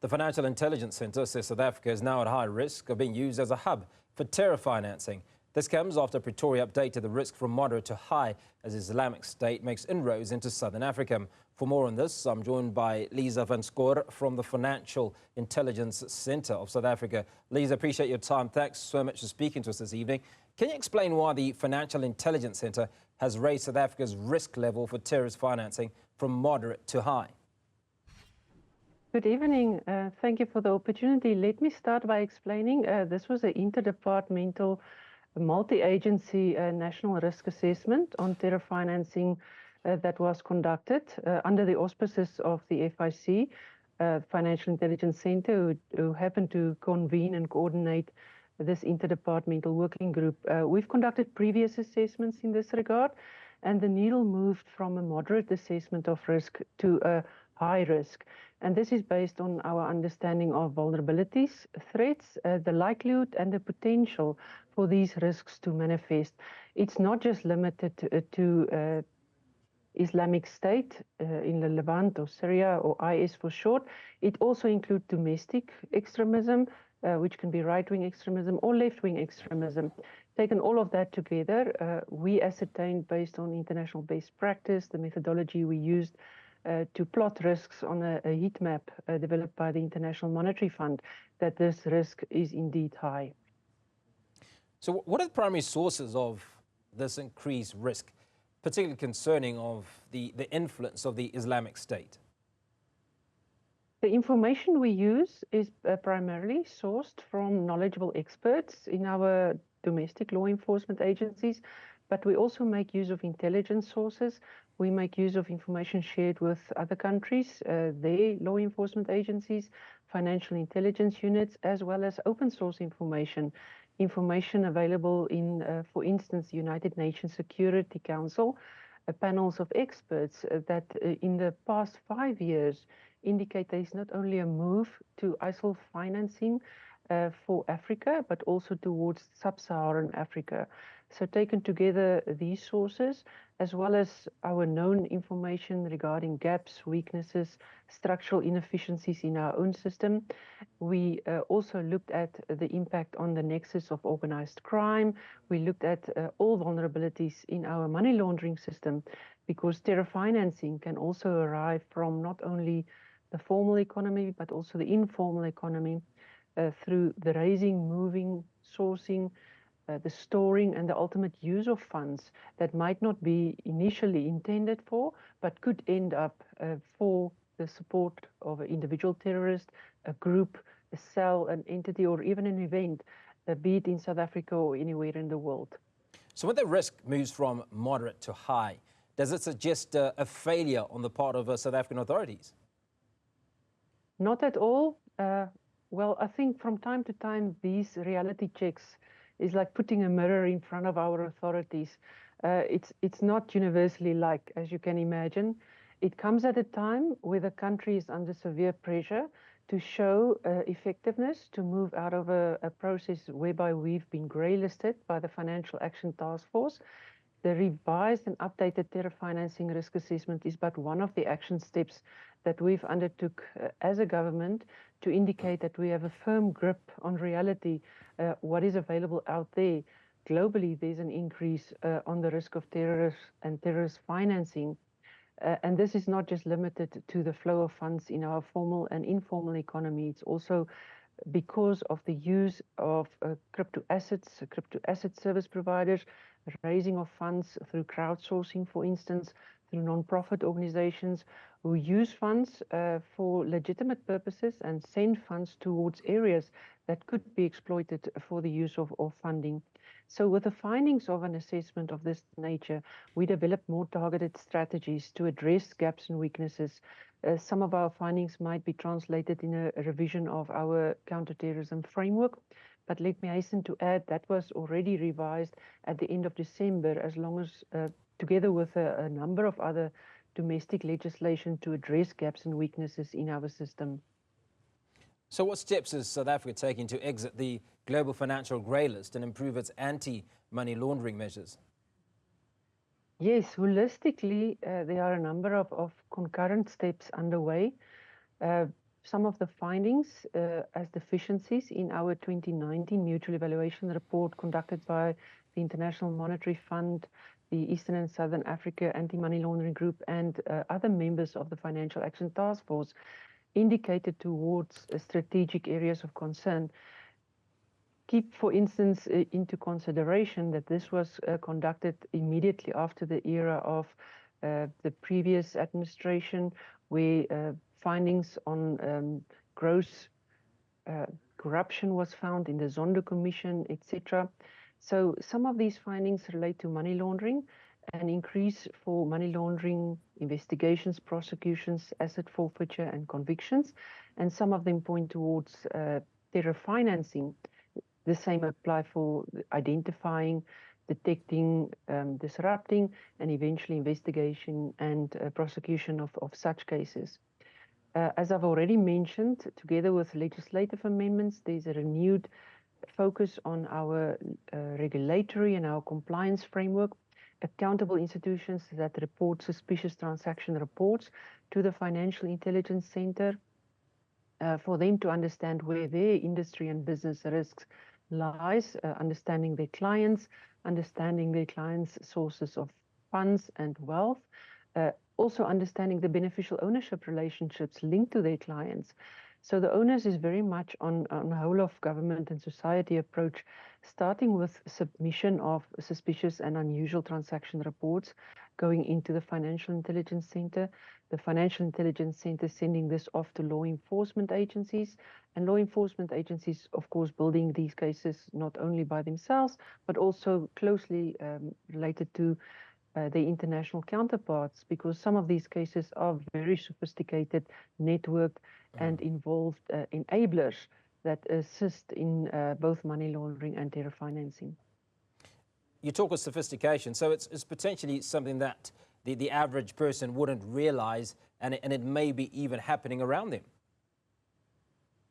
The Financial Intelligence Centre says South Africa is now at high risk of being used as a hub for terror financing. This comes after Pretoria updated the risk from moderate to high as Islamic State makes inroads into southern Africa. For more on this, I'm joined by Lize van Schoor from the Financial Intelligence Centre of South Africa. Lize, I appreciate your time. Thanks so much for speaking to us this evening. Can you explain why the Financial Intelligence Centre has raised South Africa's risk level for terrorist financing from moderate to high? Good evening. Thank you for the opportunity. Let me start by explaining this was an interdepartmental, multi-agency national risk assessment on terror financing that was conducted under the auspices of the FIC, Financial Intelligence Centre, who happened to convene and coordinate this interdepartmental working group. We've conducted previous assessments in this regard, and the needle moved from a moderate assessment of risk to a high risk. And this is based on our understanding of vulnerabilities, threats, the likelihood and the potential for these risks to manifest. It's not just limited to Islamic State in the Levant or Syria or IS for short. It also includes domestic extremism, which can be right-wing extremism or left-wing extremism. Taken all of that together, we ascertained based on international best practice, the methodology we used to plot risks on a heat map developed by the International Monetary Fund, that this risk is indeed high. So what are the primary sources of this increased risk, particularly concerning of the influence of the Islamic State? The information we use is primarily sourced from knowledgeable experts in our domestic law enforcement agencies, but we also make use of intelligence sources. We make use of information shared with other countries, their law enforcement agencies, financial intelligence units, as well as open source information available in, for instance, the United Nations Security Council, panels of experts that in the past 5 years indicate there is not only a move to ISIL financing for Africa, but also towards sub-Saharan Africa. So taken together, these sources, as well as our known information regarding gaps, weaknesses, structural inefficiencies in our own system, we also looked at the impact on the nexus of organized crime. We looked at all vulnerabilities in our money laundering system, because terror financing can also arrive from not only the formal economy, but also the informal economy through the raising, moving, sourcing, the storing and the ultimate use of funds that might not be initially intended for, but could end up for the support of an individual terrorist, a group, a cell, an entity, or even an event, be it in South Africa or anywhere in the world. So when the risk moves from moderate to high, does it suggest a failure on the part of South African authorities? Not at all. Well, I think from time to time, these reality checks is like putting a mirror in front of our authorities. It's not universally like, as you can imagine. It comes at a time where the country is under severe pressure to show effectiveness, to move out of a process whereby we've been grey-listed by the Financial Action Task Force. The revised and updated terror financing risk assessment is but one of the action steps that we've undertook as a government to indicate that we have a firm grip on reality, what is available out there. Globally, there's an increase on the risk of terrorists and terrorist financing. And this is not just limited to the flow of funds in our formal and informal economy. It's also because of the use of crypto asset service providers, raising of funds through crowdsourcing, for instance, through non-profit organizations who use funds for legitimate purposes and send funds towards areas that could be exploited for the use of funding. So with the findings of an assessment of this nature, we developed more targeted strategies to address gaps and weaknesses. Some of our findings might be translated in a revision of our counterterrorism framework, but let me hasten to add that was already revised at the end of December, as long as together with a number of other domestic legislation to address gaps and weaknesses in our system. So what steps is South Africa taking to exit the global financial grey list and improve its anti-money laundering measures? Yes, holistically, there are a number of concurrent steps underway. some of the findings as deficiencies in our 2019 mutual evaluation report conducted by the International Monetary Fund, the Eastern and Southern Africa Anti-Money Laundering Group, and other members of the Financial Action Task Force indicated towards strategic areas of concern. Keep, for instance, into consideration that this was conducted immediately after the era of the previous administration, where findings on gross corruption was found in the Zondo Commission, etc. So some of these findings relate to money laundering, an increase for money laundering investigations, prosecutions, asset forfeiture, and convictions, and some of them point towards terror financing. The same apply for identifying, detecting, disrupting, and eventually investigation and prosecution of such cases. As I've already mentioned, together with legislative amendments, there's a renewed focus on our regulatory and our compliance framework, accountable institutions that report suspicious transaction reports to the Financial Intelligence Center for them to understand where their industry and business risks lies, understanding their clients sources of funds and wealth, also understanding the beneficial ownership relationships linked to their clients. So the onus is very much on a whole of government and society approach, starting with submission of suspicious and unusual transaction reports going into the Financial Intelligence Center, the Financial Intelligence Center sending this off to law enforcement agencies, and law enforcement agencies, of course, building these cases not only by themselves, but also closely related to the international counterparts, because some of these cases are very sophisticated, networked, and involved enablers that assist in both money laundering and terror financing. You talk of sophistication, so it's potentially something that the average person wouldn't realize, and it may be even happening around them.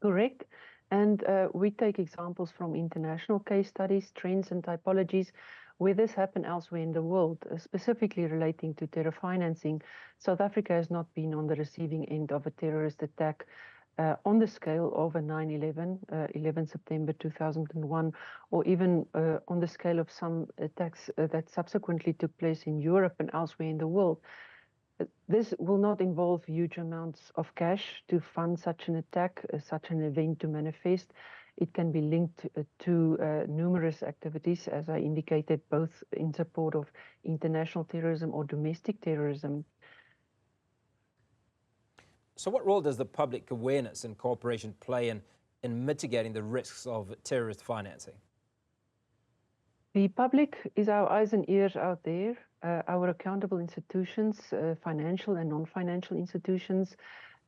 Correct. And we take examples from international case studies, trends, and typologies where this happened elsewhere in the world, specifically relating to terror financing. South Africa has not been on the receiving end of a terrorist attack on the scale of a 9/11, 11 September 2001, or even on the scale of some attacks that subsequently took place in Europe and elsewhere in the world. This will not involve huge amounts of cash to fund such an attack, such an event to manifest. It can be linked to numerous activities, as I indicated, both in support of international terrorism or domestic terrorism. So what role does the public awareness and cooperation play in mitigating the risks of terrorist financing? The public is our eyes and ears out there. Our accountable institutions, financial and non-financial institutions,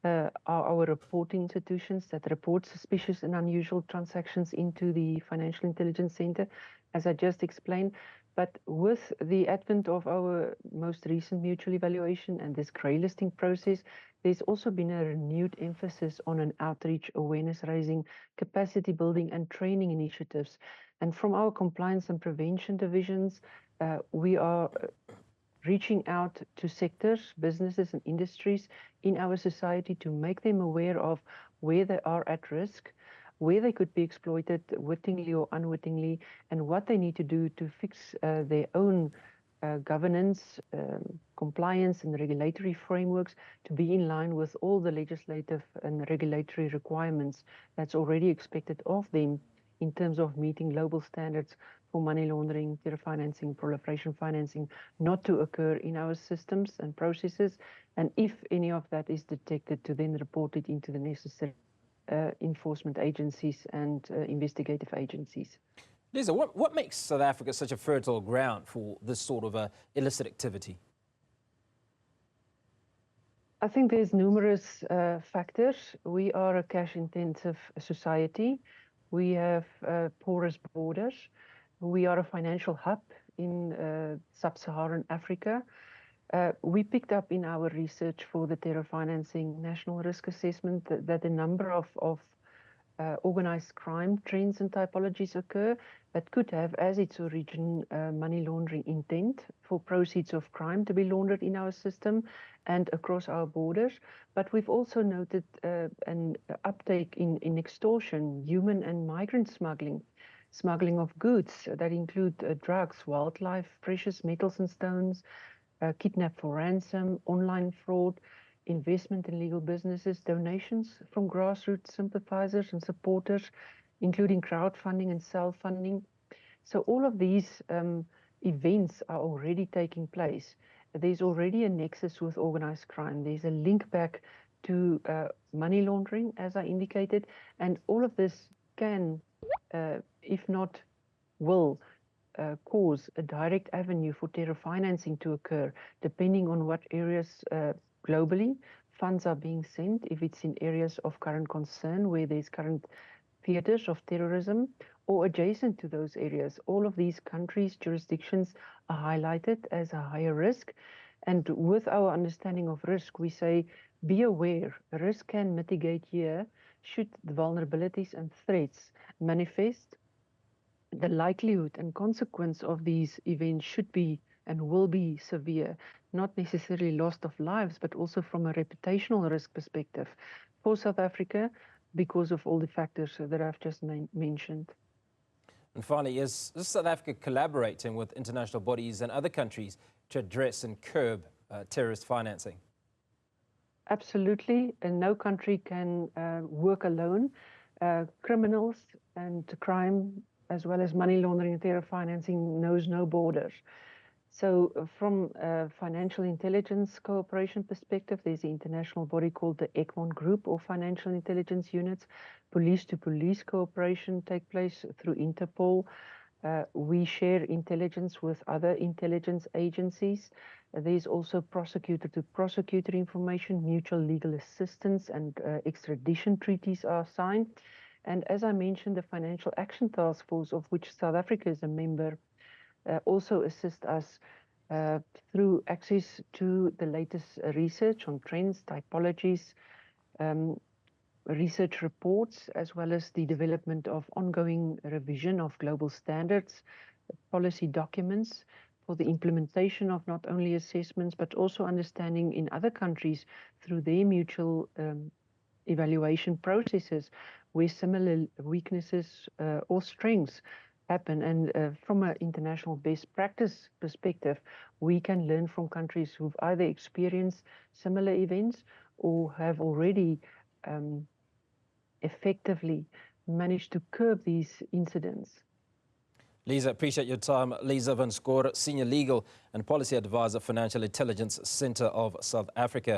are our reporting institutions that report suspicious and unusual transactions into the Financial Intelligence Center, as I just explained. But with the advent of our most recent mutual evaluation and this grey listing process, there's also been a renewed emphasis on an outreach, awareness raising, capacity building and training initiatives. And from our compliance and prevention divisions, we are reaching out to sectors, businesses and industries in our society to make them aware of where they are at risk, where they could be exploited wittingly or unwittingly, and what they need to do to fix their own governance, compliance and regulatory frameworks to be in line with all the legislative and regulatory requirements that's already expected of them in terms of meeting global standards for money laundering, terror financing, proliferation financing, not to occur in our systems and processes. And if any of that is detected, to then report it into the necessary enforcement agencies and investigative agencies. Lize, what makes South Africa such a fertile ground for this sort of illicit activity? I think there's numerous factors. We are a cash-intensive society. We have porous borders. We are a financial hub in sub-Saharan Africa. We picked up in our research for the terror financing national risk assessment that a number of organized crime trends and typologies occur that could have as its origin money laundering intent for proceeds of crime to be laundered in our system and across our borders. But we've also noted an uptake in extortion, human and migrant smuggling of goods that include drugs, wildlife, precious metals and stones, kidnap for ransom, online fraud, investment in legal businesses, donations from grassroots sympathizers and supporters, including crowdfunding and self-funding. So all of these events are already taking place. There's already a nexus with organized crime. There's a link back to money laundering, as I indicated, and all of this can, if not will, cause a direct avenue for terror financing to occur, depending on what areas globally funds are being sent, if it's in areas of current concern where there's current theaters of terrorism or adjacent to those areas. All of these countries, jurisdictions are highlighted as a higher risk. And with our understanding of risk, we say, be aware, risk can mitigate here should the vulnerabilities and threats manifest. The likelihood and consequence of these events should be and will be severe, not necessarily loss of lives, but also from a reputational risk perspective for South Africa because of all the factors that I've just mentioned. And finally, is South Africa collaborating with international bodies and other countries to address and curb terrorist financing? Absolutely, and no country can work alone. Criminals and crime, as well as money laundering and terror financing, knows no borders. So from a financial intelligence cooperation perspective, there's an international body called the Egmont Group or Financial Intelligence Units. Police-to-police cooperation take place through Interpol. We share intelligence with other intelligence agencies. There's also prosecutor-to-prosecutor information, mutual legal assistance, and extradition treaties are signed. And as I mentioned, the Financial Action Task Force, of which South Africa is a member, also assist us through access to the latest research on trends, typologies, research reports, as well as the development of ongoing revision of global standards, policy documents for the implementation of not only assessments, but also understanding in other countries through their mutual evaluation processes where similar weaknesses or strengths happen. And from an international best practice perspective, we can learn from countries who've either experienced similar events or have already effectively managed to curb these incidents. Lize, appreciate your time. Lize van Schoor, Senior Legal and Policy Advisor, Financial Intelligence Centre of South Africa.